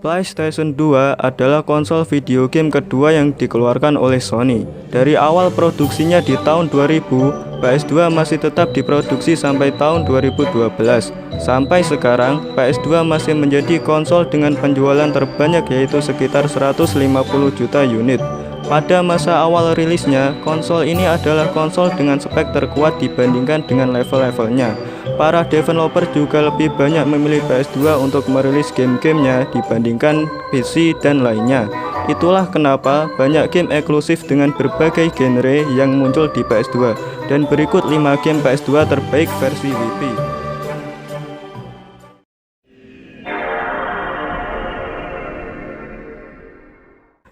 PlayStation 2 adalah konsol video game kedua yang dikeluarkan oleh Sony. Dari awal produksinya di tahun 2000, PS2 masih tetap diproduksi sampai tahun 2012. Sampai sekarang, PS2 masih menjadi konsol dengan penjualan terbanyak, yaitu sekitar 150 juta unit. Pada masa awal rilisnya, konsol ini adalah konsol dengan spek terkuat dibandingkan dengan level-levelnya. Para developer juga lebih banyak memilih PS2 untuk merilis game-gamenya dibandingkan PC dan lainnya. Itulah kenapa banyak game eksklusif dengan berbagai genre yang muncul di PS2. Dan berikut 5 game PS2 terbaik versi WP.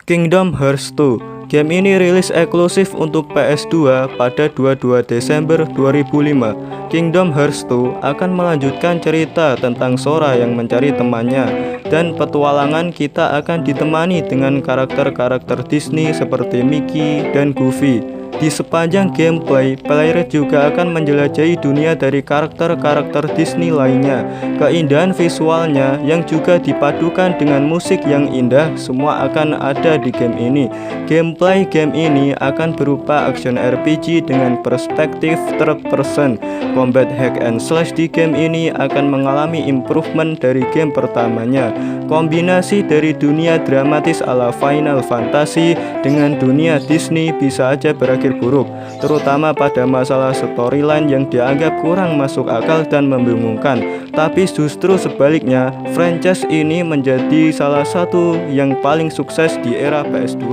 Kingdom Hearts 2. Game ini rilis eksklusif untuk PS2 pada 22 Desember 2005. Kingdom Hearts 2 akan melanjutkan cerita tentang Sora yang mencari temannya, dan petualangan kita akan ditemani dengan karakter-karakter Disney seperti Mickey dan Goofy. Di sepanjang gameplay, player juga akan menjelajahi dunia dari karakter-karakter Disney lainnya. Keindahan visualnya yang juga dipadukan dengan musik yang indah semua akan ada di game ini. Gameplay game ini akan berupa action RPG dengan perspektif third person. Combat hack and slash di game ini akan mengalami improvement dari game pertamanya. Kombinasi dari dunia dramatis ala Final Fantasy dengan dunia Disney bisa aja berakhir buruk, terutama pada masalah storyline yang dianggap kurang masuk akal dan membingungkan. Tapi justru sebaliknya, franchise ini menjadi salah satu yang paling sukses di era PS2.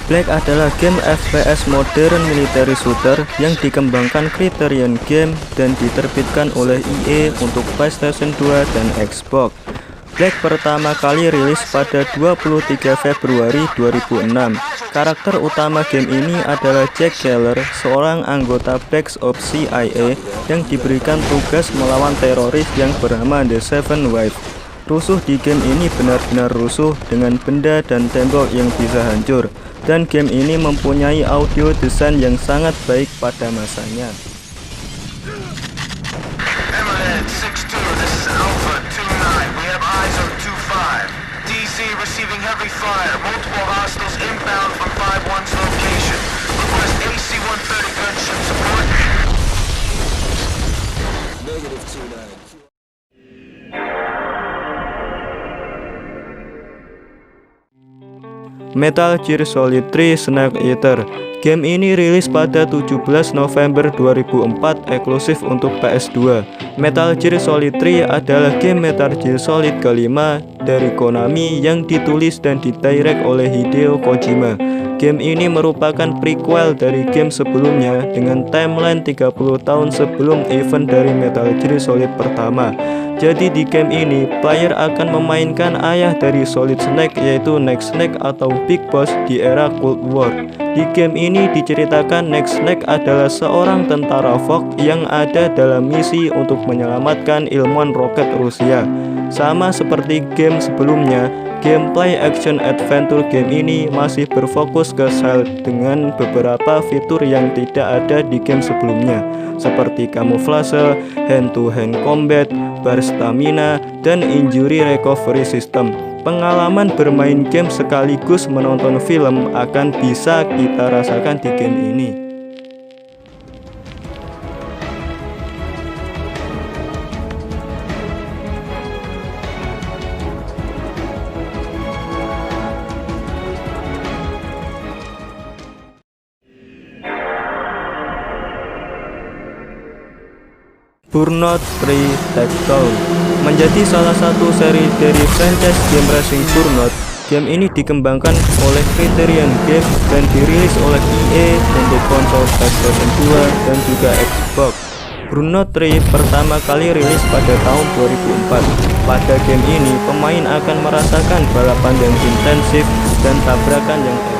Black adalah game FPS modern military shooter yang dikembangkan Criterion Game dan diterbitkan oleh EA untuk PlayStation 2 dan Xbox. Black pertama kali rilis pada 23 Februari 2006. Karakter utama game ini adalah Jack Keller, seorang anggota Black Ops CIA yang diberikan tugas melawan teroris yang bernama The Seven Wives. Rusuh di game ini benar-benar rusuh dengan benda dan tembok yang bisa hancur, dan game ini mempunyai audio desain yang sangat baik pada masanya. Metal Gear Solid 3 Snake Eater. Game ini rilis pada 17 November 2004 eksklusif untuk PS2. Metal Gear Solid 3 adalah game Metal Gear Solid kelima dari Konami yang ditulis dan didirect oleh Hideo Kojima. Game ini merupakan prequel dari game sebelumnya dengan timeline 30 tahun sebelum event dari Metal Gear Solid pertama. Jadi di game ini, player akan memainkan ayah dari Solid Snake, yaitu Neck Snake atau Big Boss di era Cold War. Di game ini diceritakan Neck Snake adalah seorang tentara Vogue yang ada dalam misi untuk menyelamatkan ilmuwan roket Rusia. Sama seperti game sebelumnya, gameplay action adventure game ini masih berfokus ke stealth dengan beberapa fitur yang tidak ada di game sebelumnya, seperti kamuflase, hand-to-hand combat, bar stamina, dan injury recovery system. Pengalaman bermain game sekaligus menonton film akan bisa kita rasakan di game ini. Burnout 3 Takedown menjadi salah satu seri dari franchise game racing Burnout. Game ini dikembangkan oleh Criterion Game dan dirilis oleh EA untuk konsol PlayStation 2 dan juga Xbox. Burnout 3 pertama kali rilis pada tahun 2004. Pada game ini, pemain akan merasakan balapan yang intensif dan tabrakan yang epic.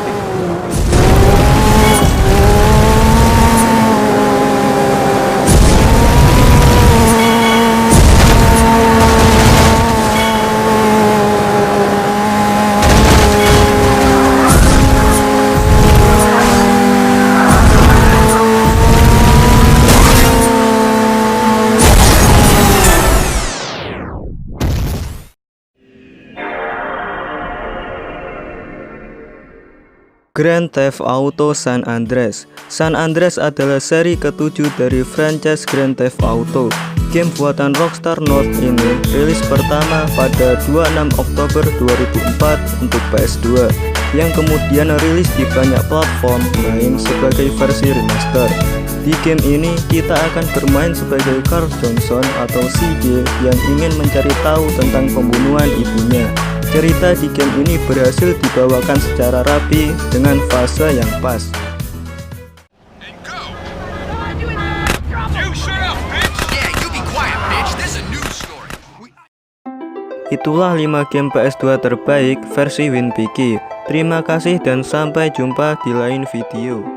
Grand Theft Auto San Andreas. San Andreas adalah seri ke-7 dari franchise Grand Theft Auto. Game buatan Rockstar North ini rilis pertama pada 26 Oktober 2004 untuk PS2, yang kemudian rilis di banyak platform lain sebagai versi remaster. Di game ini kita akan bermain sebagai Carl Johnson atau CJ yang ingin mencari tahu tentang pembunuhan ibunya. Cerita di game ini berhasil dibawakan secara rapi dengan fase yang pas. Itulah 5 game PS2 terbaik versi WinPiki. Terima kasih dan sampai jumpa di lain video.